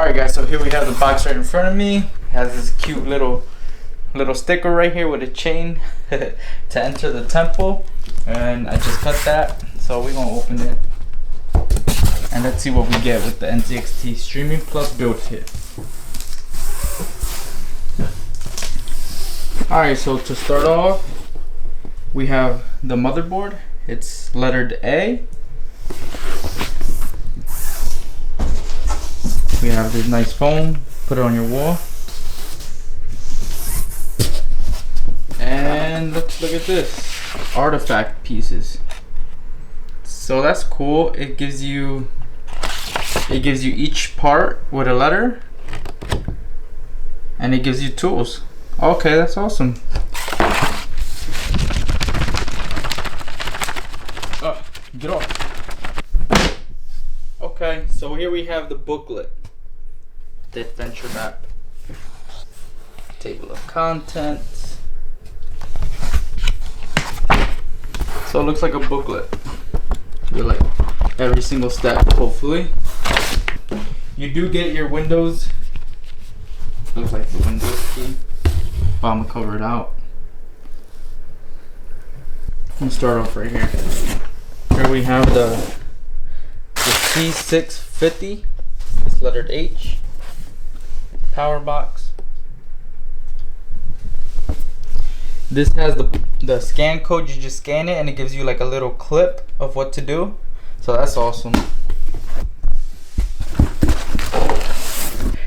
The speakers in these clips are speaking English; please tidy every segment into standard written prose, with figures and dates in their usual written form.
Alright guys, so here we have the box right in front of me. It has this cute little sticker right here with a chain to enter the temple. And I just cut that. So we're gonna open it. And let's see what we get with the Nzxt Streaming Plus build kit. Alright, so to start off, we have the motherboard. It's lettered A. We have this nice foam, put it on your wall. And look at this, artifact pieces. So that's cool. It gives you each part with a letter, and it gives you tools. Okay, that's awesome. Get off. Okay, so here we have the booklet. The adventure map, table of contents. So it looks like a booklet with like every single step, hopefully. You do get your Windows, looks like the Windows key, but I'm gonna cover it out. I'm gonna start off right here. Here we have the C650, it's lettered H. Power box. This has the scan code. You just scan it and it gives you like a little clip of what to do. So that's awesome.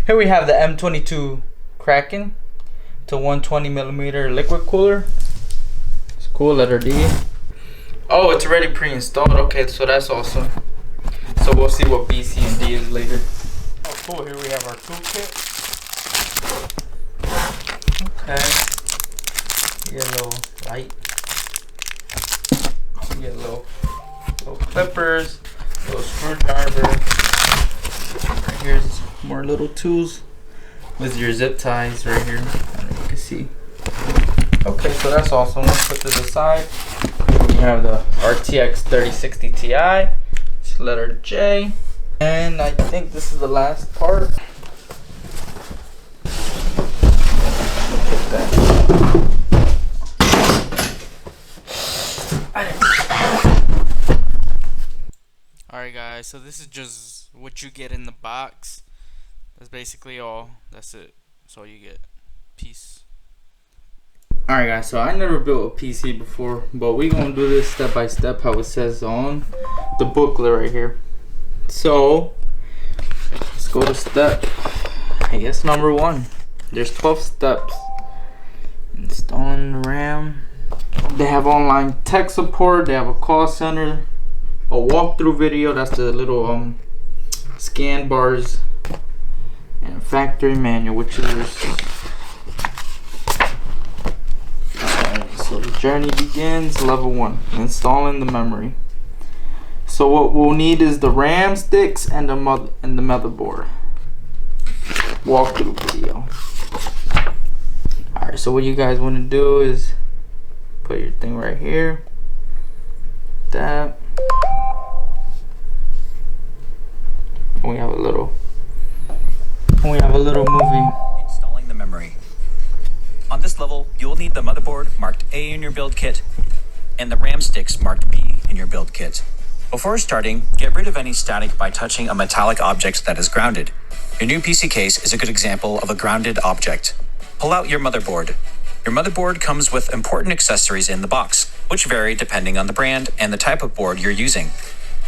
Here we have the M22 Kraken to 120mm liquid cooler. It's cool, letter D. Oh, it's already pre-installed. Okay, so that's awesome. So we'll see what B, C, and D is later. Oh, cool. Here we have our toolkit. Okay, you get a little light, you get little clippers, little screwdriver. Right here's more little tools with your zip ties right here. I don't know if you can see. Okay, so that's awesome. Let's put this aside. We have the RTX 3060 Ti. It's letter J, and I think this is the last part. Alright guys, so this is just what you get in the box. That's basically all. That's it. That's all you get. Peace. Alright guys, so I never built a PC before, but we gonna do this step by step how it says on the booklet right here. So let's go to step, I guess, number 1. There's 12 steps. Installing the RAM. They have online tech support. They have a call center, a walkthrough video. That's the little scan bars, and a factory manual, which is alright. So the journey begins. Level 1, installing the memory. So what we'll need is the RAM sticks and the motherboard. Walkthrough video. Alright, so what you guys want to do is put your thing right here. That. And we have a little movie. Installing the memory. On this level, you will need the motherboard marked A in your build kit and the RAM sticks marked B in your build kit. Before starting, get rid of any static by touching a metallic object that is grounded. Your new PC case is a good example of a grounded object. Pull out your motherboard. Your motherboard comes with important accessories in the box, which vary depending on the brand and the type of board you're using.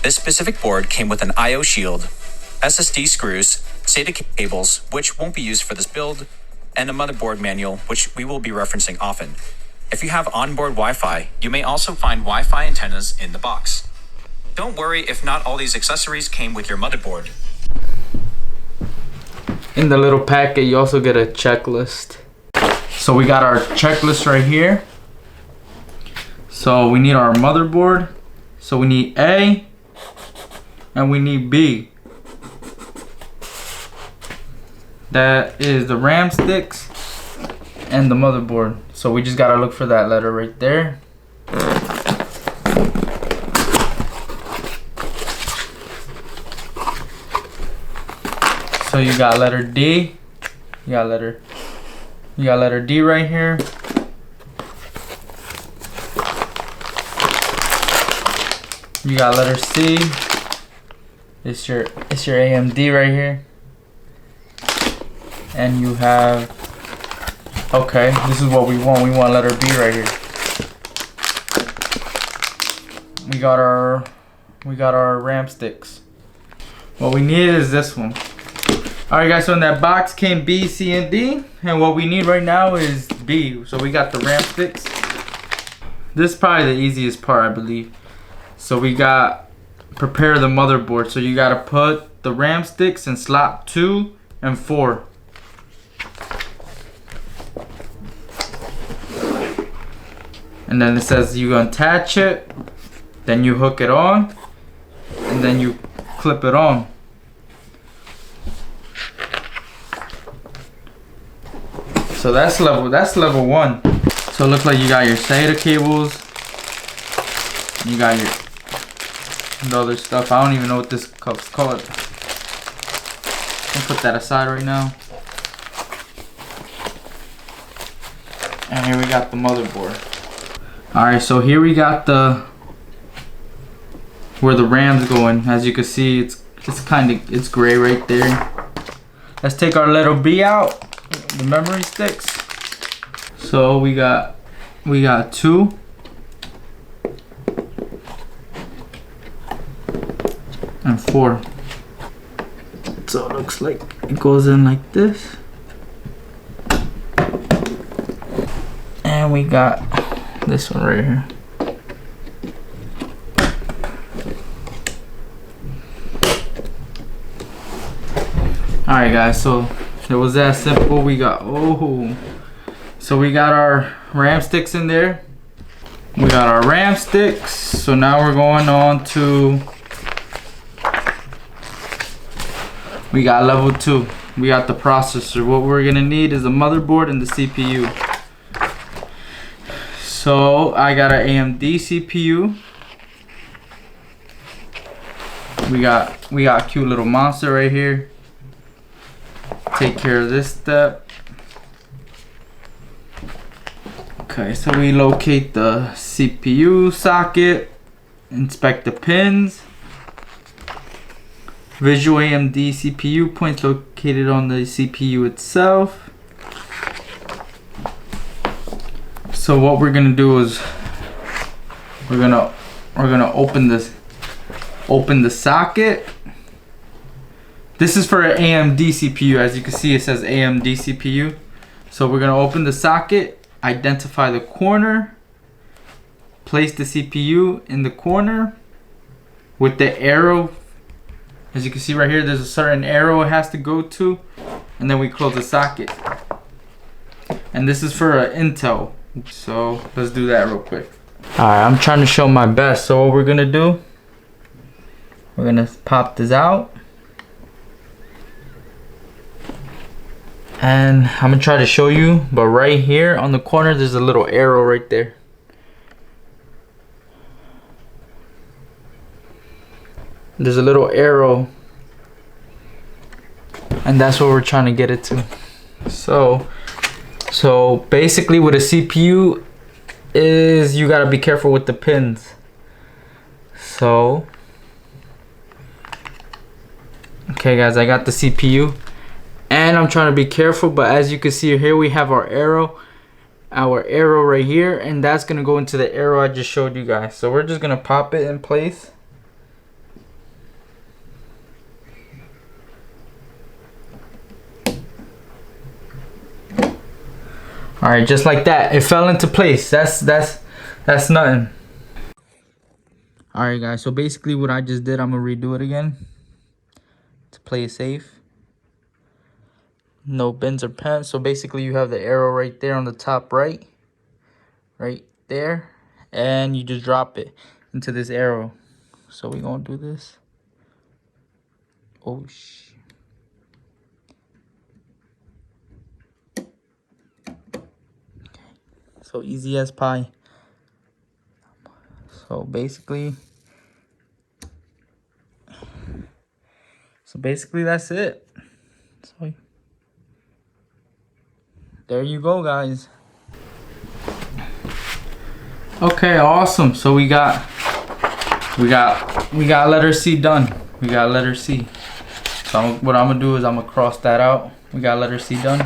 This specific board came with an I/O shield, SSD screws, SATA cables, which won't be used for this build, and a motherboard manual, which we will be referencing often. If you have onboard Wi-Fi, you may also find Wi-Fi antennas in the box. Don't worry if not all these accessories came with your motherboard. In the little packet, you also get a checklist. So we got our checklist right here. So we need our motherboard. So we need A and we need B. That is the RAM sticks and the motherboard. So we just gotta look for that letter right there. So you got letter D. You got letter D right here. You got letter C. It's your AMD right here. And you have, okay, this is what we want. We want letter B right here. We got our RAM sticks. What we need is this one. Alright guys, so in that box came B, C, and D. And what we need right now is B. So we got the RAM sticks. This is probably the easiest part, I believe. So we got prepare the motherboard. So you gotta put the RAM sticks in slot 2 and 4. And then it says you attach it, then you hook it on, and then you clip it on. So that's level 1. So it looks like you got your SATA cables, you got your other stuff. I don't even know what this cup's called. I'll put that aside right now. And here we got the motherboard. Alright, so here we got where the RAM's going. As you can see, it's gray right there. Let's take our little B out, the memory sticks. So we got 2. And 4. So it looks like it goes in like this. And we got this one right here. Alright guys, so it was that simple. We got, so we got our RAM sticks in there. We got our RAM sticks. So now we're going on to, we got level 2. We got the processor. What we're gonna need is the motherboard and the CPU. So I got an AMD CPU. We got cute little monster right here. Take care of this step. Okay, so we locate the CPU socket, inspect the pins. Visual AMD CPU points located on the CPU itself. So what we're gonna do is we're gonna open the socket. This is for an AMD CPU. As you can see, it says AMD CPU. So we're gonna open the socket, identify the corner, place the CPU in the corner with the arrow. As you can see right here, there's a certain arrow it has to go to, and then we close the socket. And this is for an Intel. So let's do that real quick. Alright, I'm trying to show my best. So what we're gonna do, we're gonna pop this out. And I'm gonna try to show you, but right here on the corner, there's a little arrow right there. There's a little arrow. And that's what we're trying to get it to. So basically with a CPU is you gotta be careful with the pins. So, okay guys, I got the CPU and I'm trying to be careful, but as you can see here, we have our arrow right here, and that's gonna go into the arrow I just showed you guys. So we're just gonna pop it in place. All right, just like that, it fell into place. That's nothing. All right, guys. So basically, what I just did, I'm gonna redo it again to play it safe. No bends or pens. So basically, you have the arrow right there on the top right there, and you just drop it into this arrow. So we're gonna do this. Oh shit. So easy as pie. So basically that's it. There you go, guys. Okay, awesome. So we got letter C done. We got letter C. So what I'm gonna do is I'm gonna cross that out. We got letter C done.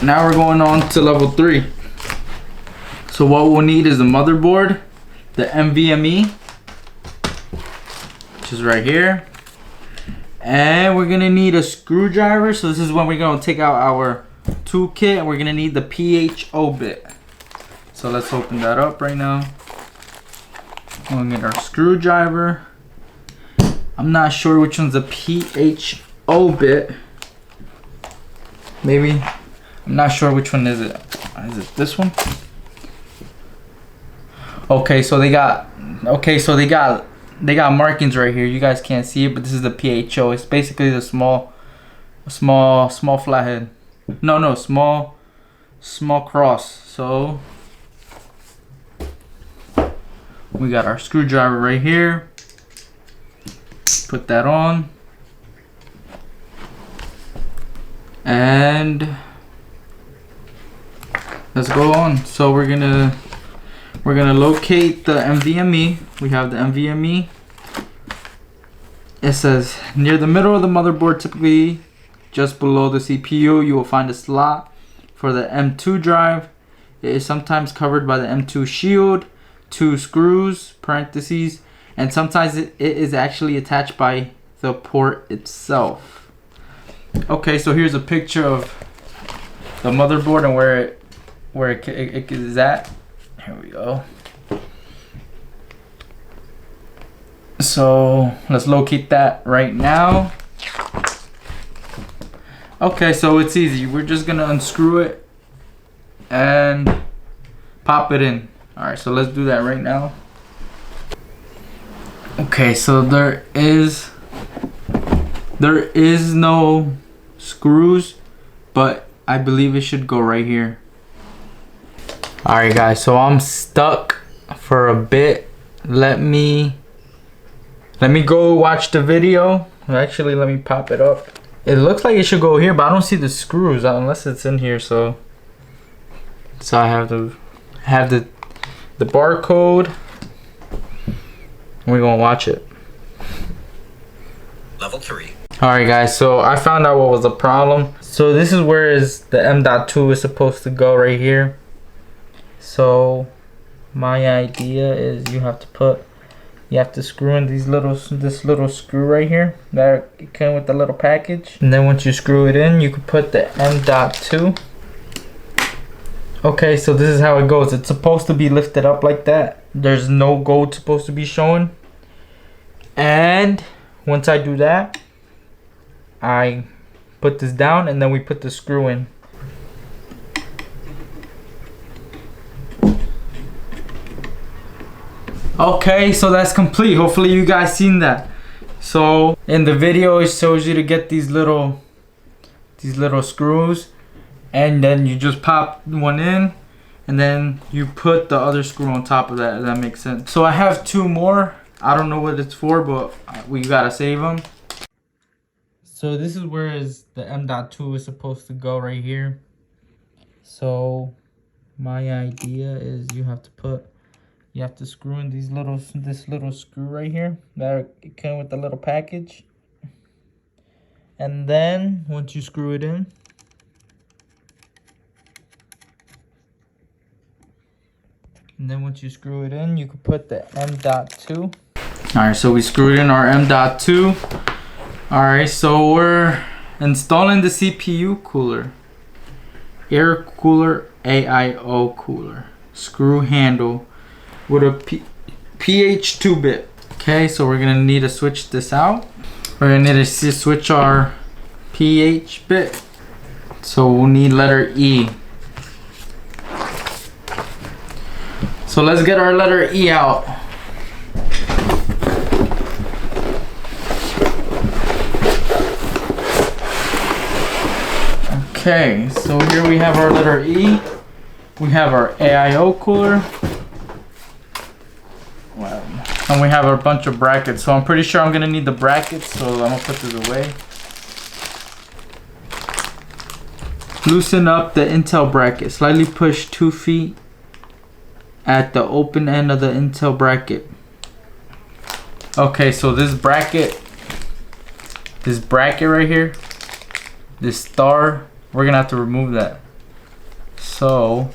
Now we're going on to level 3. So what we'll need is the motherboard, the NVMe, which is right here. And we're gonna need a screwdriver. So this is when we're gonna take out our toolkit, and we're gonna need the PHO bit. So let's open that up right now. We're gonna get our screwdriver. I'm not sure which one's the PHO bit. Maybe, I'm not sure which one is it. Is it this one? Okay, so they got markings right here. You guys can't see it, but this is the PHO. It's basically the small flathead. No, small cross. So we got our screwdriver right here. Put that on. And let's go on. So we're gonna locate the NVMe. We have the NVMe. It says near the middle of the motherboard, typically just below the CPU, you will find a slot for the M2 drive. It is sometimes covered by the M2 shield, 2 screws, parentheses, and sometimes it is actually attached by the port itself. Okay, so here's a picture of the motherboard and where it is at. Here we go. So let's locate that right now. Okay, so it's easy. We're just gonna unscrew it and pop it in. All right, so let's do that right now. Okay, so there is no screws, but I believe it should go right here. All right, guys, so I'm stuck for a bit. Let me go watch the video. Actually, let me pop it up. It looks like it should go here, but I don't see the screws unless it's in here. So I have to have the barcode. We're gonna watch it. Level 3. All right, guys. So I found out what was the problem. So this is where the M.2 is supposed to go right here. So my idea is you have to screw in this little screw right here that came with the little package, and then once you screw it in, you can put the M.2. Okay, so this is how it goes. It's supposed to be lifted up like that. There's no gold supposed to be showing, and once I do that, I put this down, and then we put the screw in. Okay, so that's complete. Hopefully you guys seen that. So in the video it shows you to get these little screws, and then you just pop one in, and then you put the other screw on top of that, if that makes sense. So I have 2 more. I don't know what it's for, but we gotta save them. So this is where the M.2 is supposed to go right here. So my idea is you have to screw in this little screw right here that came with the little package, and then once you screw it in, you can put the M.2. All right, so we screwed in our M.2. All right, so we're installing the CPU cooler, air cooler, AIO cooler, screw handle with a PH2 bit. Okay, so we're gonna need to switch this out. We're gonna need to switch our PH bit. So we'll need letter E. So let's get our letter E out. Okay, so here we have our letter E. We have our AIO cooler. Well, and then we have a bunch of brackets. So I'm pretty sure I'm gonna need the brackets, so I'm gonna put this away. Loosen up the Intel bracket. Slightly push 2 feet at the open end of the Intel bracket. Okay, so this bracket right here, this star, we're gonna have to remove that. So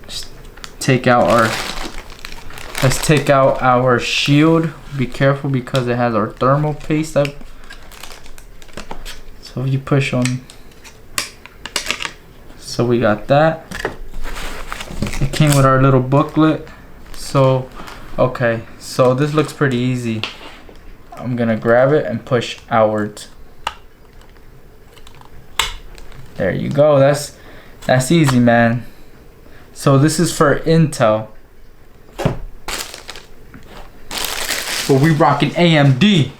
let's take out our shield. Be careful because it has our thermal paste up. So if you push on, so we got that. It came with our little booklet. So okay, so this looks pretty easy. I'm gonna grab it and push outwards. There you go. That's easy, man. So this is for Intel. But we rocking AMD.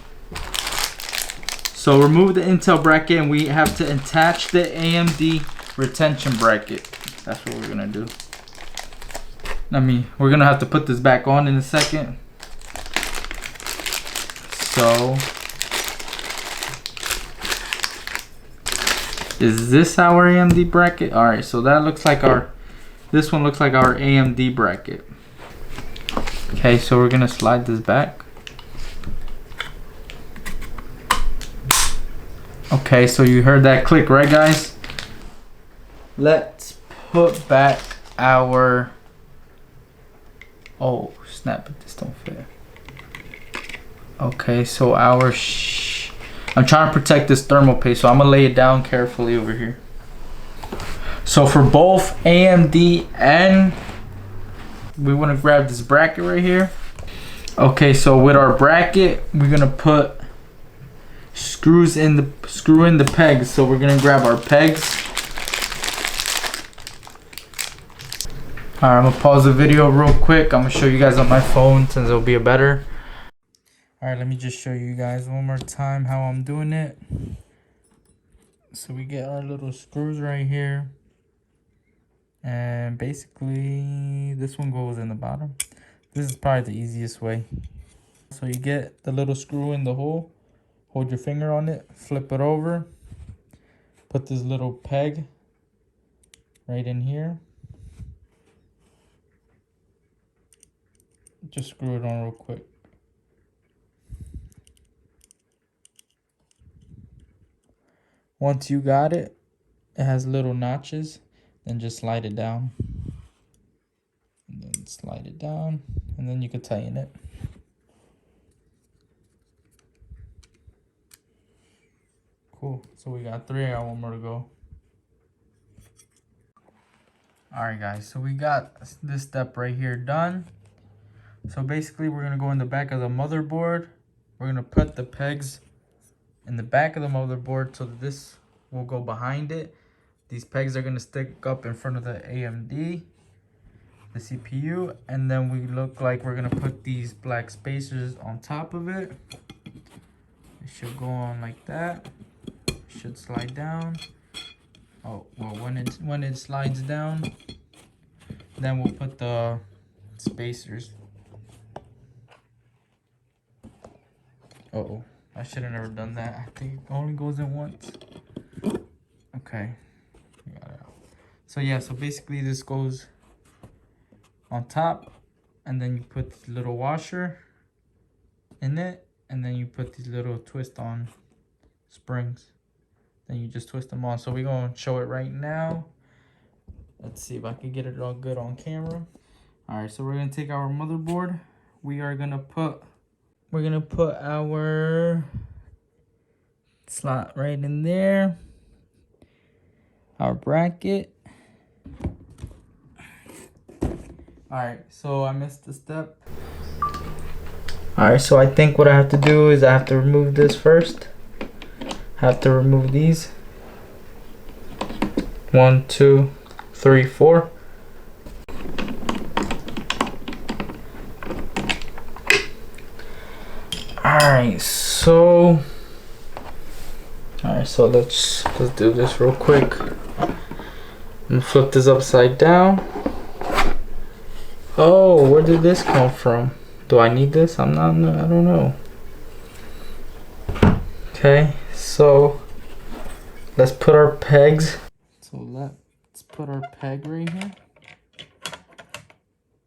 So remove the Intel bracket and we have to attach the AMD retention bracket. That's what we're gonna do. We're gonna have to put this back on in a second. So is this our AMD bracket? All right, so that looks like this one looks like our AMD bracket. Okay, so we're gonna slide this back. Okay, so you heard that click, right guys? Let's put back our, oh snap, this don't fit. Okay, so I'm trying to protect this thermal paste, so I'm gonna lay it down carefully over here. So for both AMD and, we wanna grab this bracket right here. Okay, so with our bracket, we're gonna put screw in the pegs. So we're gonna grab our pegs. Alright, I'm gonna pause the video real quick. I'm gonna show you guys on my phone since it'll be better. Alright, let me just show you guys one more time how I'm doing it. So we get our little screws right here. And basically, this one goes in the bottom. This is probably the easiest way. So you get the little screw in the hole. Hold your finger on it, flip it over. Put this little peg right in here. Just screw it on real quick. Once you got it, it has little notches, then just slide it down. And then slide it down, and then you can tighten it. Cool, so we got 3, I got 1 more to go. Alright guys, so we got this step right here done. So basically we're gonna go in the back of the motherboard. We're gonna put the pegs in the back of the motherboard so that this will go behind it. These pegs are gonna stick up in front of the AMD, the CPU, and then we look like we're gonna put these black spacers on top of it. It should go on like that. Should slide down. Oh well, when it slides down, then we'll put the spacers. Uh-oh, I should have never done that. I think it only goes in once. Okay, got it out. So yeah, so basically this goes on top, and then you put this little washer in it, and then you put these little twist-on springs. Then you just twist them on. So we're gonna show it right now. Let's see if I can get it all good on camera. All right, so we're gonna take our motherboard. We're gonna put our slot right in there. Our bracket. All right, so I missed the step. All right, so I think what I have to do is I have to remove this first. Have to remove these. 1, 2, 3, 4. Alright, so let's do this real quick. I'm gonna flip this upside down. Oh, where did this come from? Do I need this? I don't know. Okay, so let's put our pegs. So let's put our peg right here.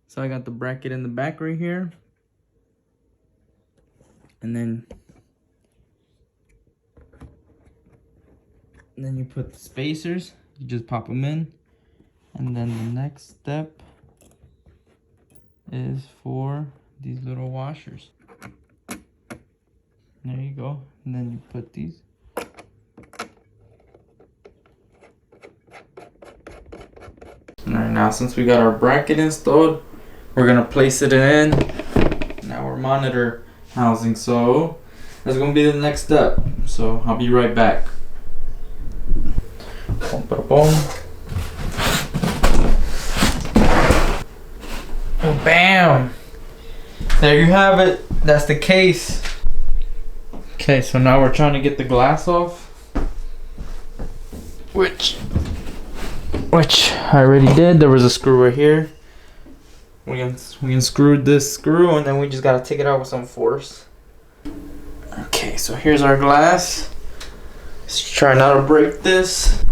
So I got the bracket in the back right here. And then you put the spacers. You just pop them in. And then the next step is for these little washers. There you go. And then you put these. Alright, now since we got our bracket installed, we're gonna place it in our monitor housing. So that's gonna be the next step. So I'll be right back. Boom, boom, boom. Oh, bam! There you have it. That's the case. Okay, so now we're trying to get the glass off, which I already did. There was a screw right here. We unscrewed this screw, and then we just gotta take it out with some force. Okay, so here's our glass. Let's try not to break this.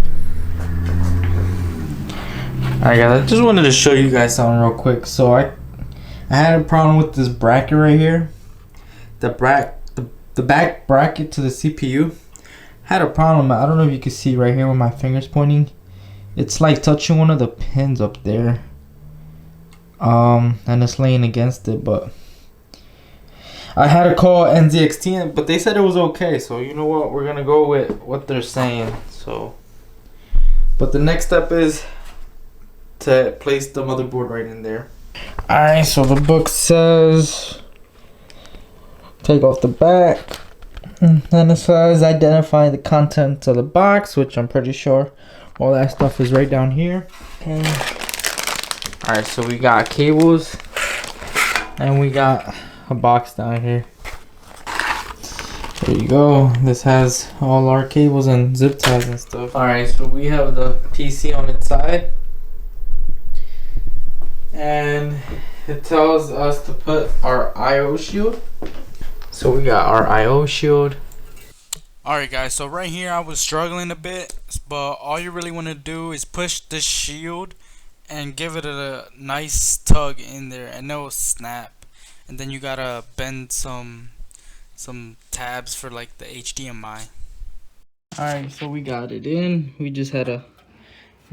Alright guys, I just wanted to show you guys something real quick. So I had a problem with this bracket right here. The back bracket to the CPU had a problem. I don't know if you can see right here where my finger's pointing. It's like touching one of the pins up there. And it's laying against it, but I had to call Nzxt, but they said it was okay. So you know what? We're gonna go with what they're saying. So, but the next step is to place the motherboard right in there. Alright, so the book says take off the back, and then it says identify the contents of the box, which I'm pretty sure all that stuff is right down here. Okay. Alright, so we got cables and we got a box down here. There you go. This has all our cables and zip ties and stuff. Alright, so we have the PC on its side. And it tells us to put our IO shield. So we got our IO shield. Alright guys, so right here I was struggling a bit, but all you really want to do is push this shield and give it a nice tug in there and it'll snap. And then you gotta bend some tabs for like the HDMI. Alright, so we got it in. We just had to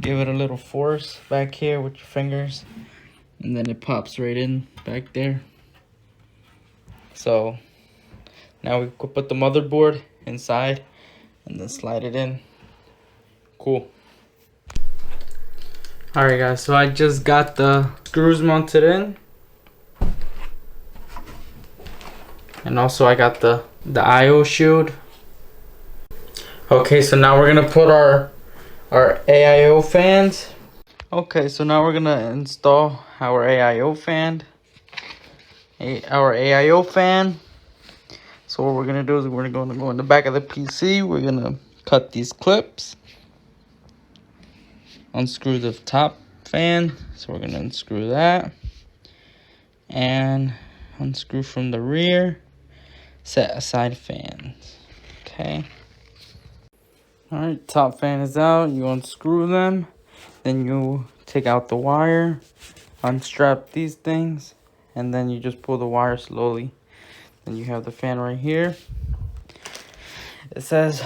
give it a little force back here with your fingers. And then it pops right in back there. So now we could put the motherboard inside and then slide it in. Cool. Alright guys, so I just got the screws mounted in. And also I got the IO shield. Okay, so now we're gonna put our AIO fans. Okay, so now we're gonna install our AIO fan. So what we're gonna do is we're gonna go in the back of the PC. We're gonna cut these clips, unscrew the top fan. So we're gonna unscrew that and unscrew from the rear. Set aside fans. Okay. All right, top fan is out. You unscrew them. Then you take out the wire, unstrap these things, and then you just pull the wire slowly. Then you have the fan right here. It says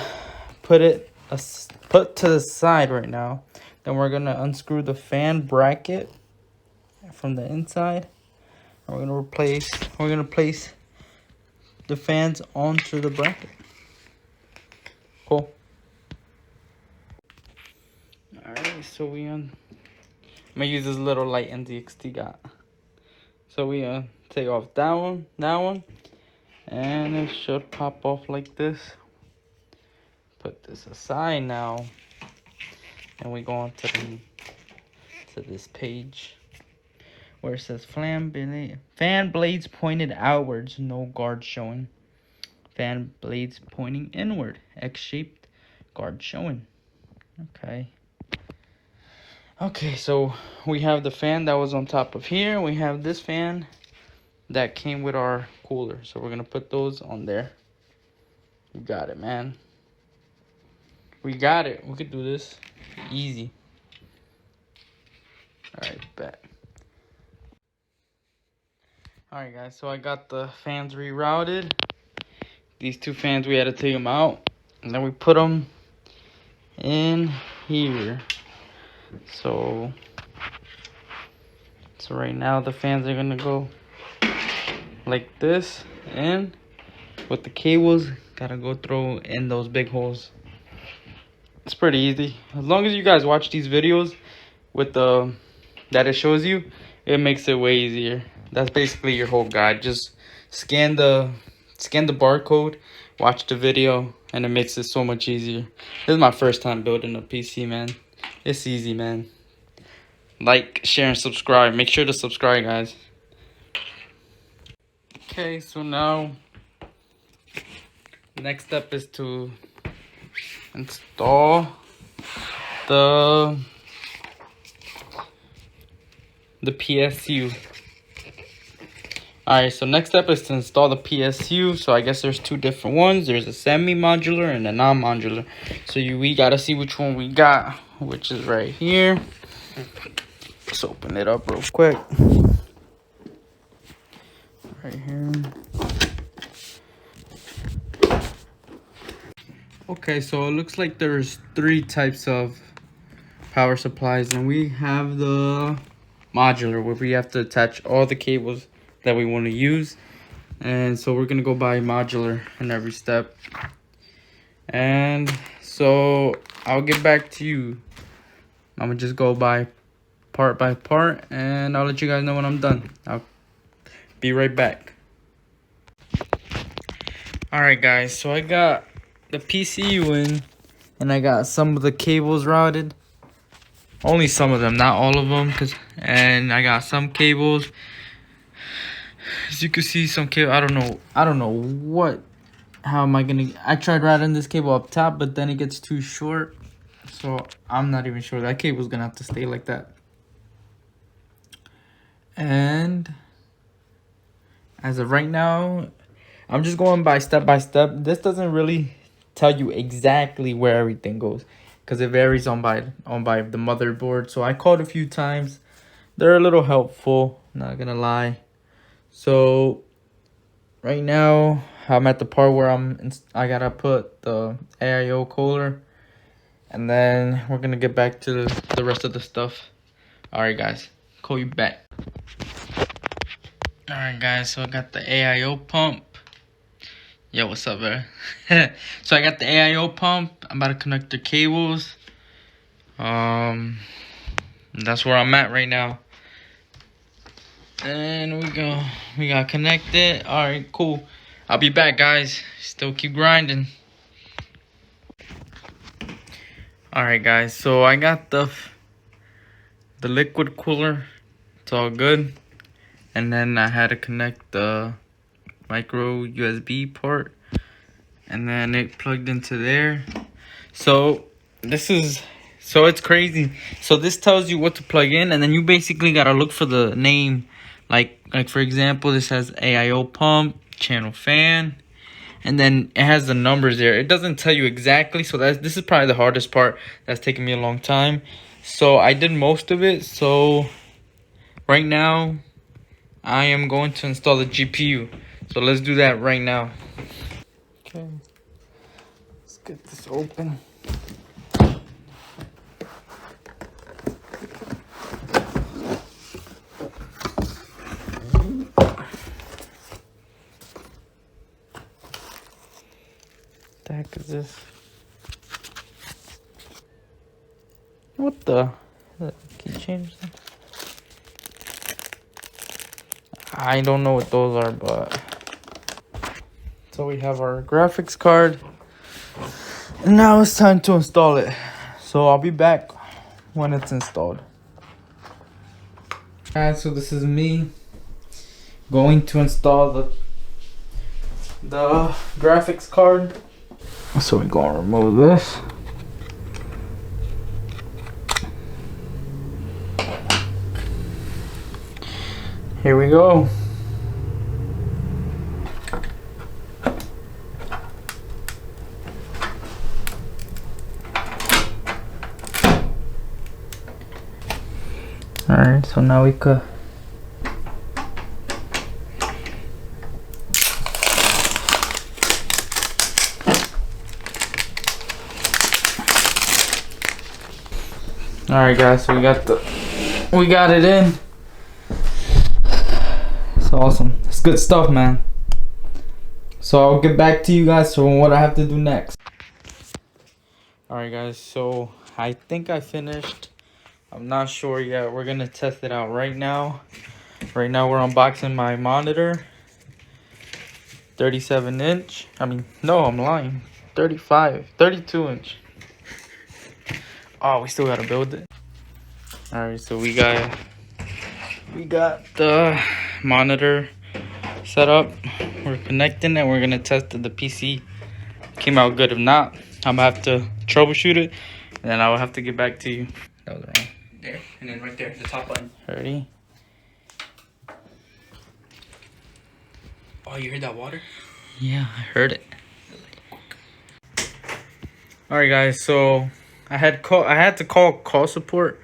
put to the side right now. Then we're gonna unscrew the fan bracket from the inside. And we're gonna place the fans onto the bracket. Cool. Alright, so I'm gonna use this little light Nzxt got. So we take off that one, and it should pop off like this. Put this aside now, and we go on to this page where it says fan blades pointed outwards, no guard showing. Fan blades pointing inward, X-shaped guard showing. Okay. Okay, so we have the fan that was on top of here. We have this fan that came with our cooler. So we're gonna put those on there. You got it, man. We got it. We could do this. Easy. Alright, bet. Alright guys, so I got the fans rerouted. These two fans, we had to take them out. And then we put them in here. So right now the fans are gonna go like this, and with the cables, gotta go through in those big holes. It's pretty easy. As long as you guys watch these videos with the that it shows you, it makes it way easier. That's basically your whole guide. Just scan the barcode, watch the video, and it makes it so much easier. This is my first time building a PC, man. It's easy, man. Like, share, and subscribe. Make sure to subscribe, guys. Okay, so now next step is to install the PSU. Alright, so next step is to install the PSU. So I guess there's two different ones. There's a semi-modular and a non-modular. So we gotta see which one we got, which is right here. Let's open it up real quick. Right here. Okay, so it looks like there's three types of power supplies, and we have the modular where we have to attach all the cables that we want to use. And so we're gonna go by modular in every step. And so I'll get back to you. I'm gonna just go by part, and I'll let you guys know when I'm done. I'll be right back. Alright guys, so I got the PCU in, and I got some of the cables routed. Only some of them, not all of them, and I got some cables. As you can see, some cable, I don't know how am I gonna, I tried routing this cable up top, but then it gets too short, so I'm not even sure. That cable's gonna have to stay like that. And as of right now, I'm just going by step. This doesn't really tell you exactly where everything goes, because it varies on by the motherboard. So I called a few times. They're a little helpful, not gonna lie. So right now I'm at the part where I gotta put the AIO cooler, and then we're gonna get back to the rest of the stuff. Alright guys, call you back. Alright guys, so I got the AIO pump. Yo, what's up, bro? So I got the AIO pump. I'm about to connect the cables. That's where I'm at right now. And we got connected. Alright, cool. I'll be back, guys. Still keep grinding. Alright guys, so I got the liquid cooler. It's all good. And then I had to connect the micro USB port, and then it plugged into there. So it's crazy. So this tells you what to plug in, and then you basically gotta look for the name. Like for example, this has AIO pump, channel fan, and then it has the numbers there. It doesn't tell you exactly, so this is probably the hardest part. That's taking me a long time. So I did most of it. So right now I am going to install the GPU. So let's do that right now. Okay, let's get this open. What the heck is this? What the? Can you change that? I don't know what those are, but so we have our graphics card, and now it's time to install it. So I'll be back when it's installed. Alright, so this is me going to install the graphics card. So we're gonna remove this. Here we go. Alright, so now we could alright guys, so we got it in. It's awesome. It's good stuff, man. So I'll get back to you guys on what I have to do next. Alright guys, so I think I finished. I'm not sure yet. We're gonna test it out right now. Right now we're unboxing my monitor. 37 inch. I mean, no, I'm lying. 32 inch. Oh, we still gotta build it. Alright, so we got the monitor set up. We're connecting and we're gonna test if the PC came out good. If not, I'm gonna have to troubleshoot it and then I will have to get back to you. That was wrong. There, and then right there, the top button. Ready? Oh, you heard that water? Yeah, I heard it. Alright guys, so I had to call call support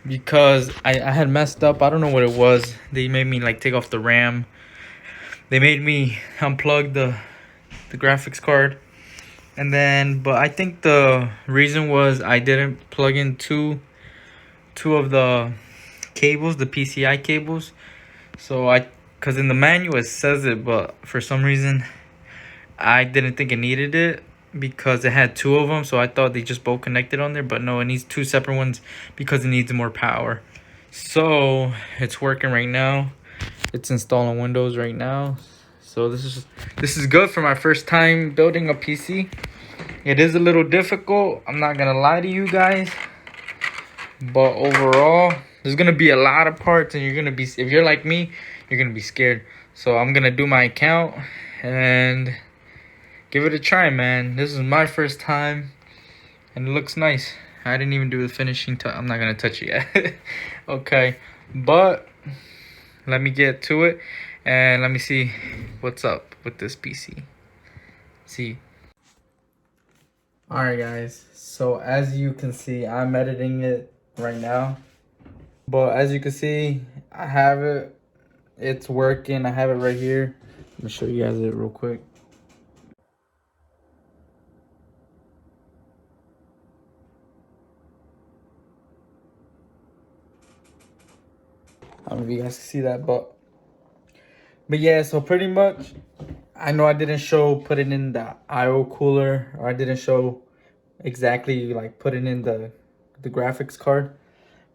because I had messed up. I don't know what it was. They made me like take off the RAM. They made me unplug the graphics card. And then, but I think the reason was I didn't plug in two of the cables, the PCI cables. So because in the manual it says it, but for some reason I didn't think it needed it because it had two of them. So I thought they just both connected on there, but no, it needs two separate ones because it needs more power. So it's working right now. It's installing Windows right now. So this is good for my first time building a PC. It is a little difficult, I'm not gonna lie to you guys, but overall there's gonna be a lot of parts and you're gonna be, if you're like me, you're gonna be scared. So I'm gonna do my account and give it a try, man. This is my first time and it looks nice. I didn't even do the finishing touch. I'm not gonna touch it yet. Okay, but let me get to it and let me see what's up with this PC. See. Alright guys, so as you can see, I'm editing it right now. But as you can see, I have it. It's working. I have it right here. Let me show you guys it real quick. I don't know if you guys can see that, but yeah, so pretty much I know I didn't show putting in the IO cooler, or I didn't show exactly like putting in the graphics card,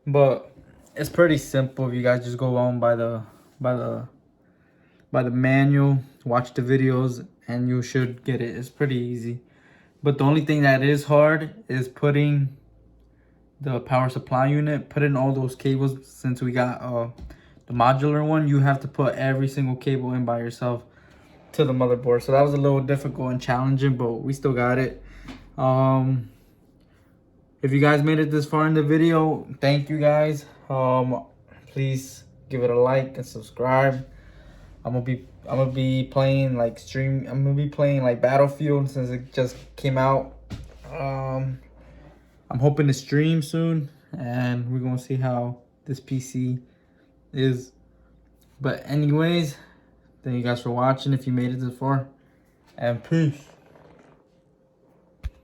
but it's pretty simple. If you guys just go on by the manual, watch the videos, and you should get it. It's pretty easy. But the only thing that is hard is putting the power supply unit, put in all those cables. Since we got the modular one, you have to put every single cable in by yourself to the motherboard. So that was a little difficult and challenging, but we still got it. If you guys made it this far in the video, thank you guys. Please give it a like and subscribe. I'm gonna be playing like I'm gonna be playing like Battlefield since it just came out. I'm hoping to stream soon and we're gonna see how this PC is. But anyways, thank you guys for watching if you made it this far, and peace.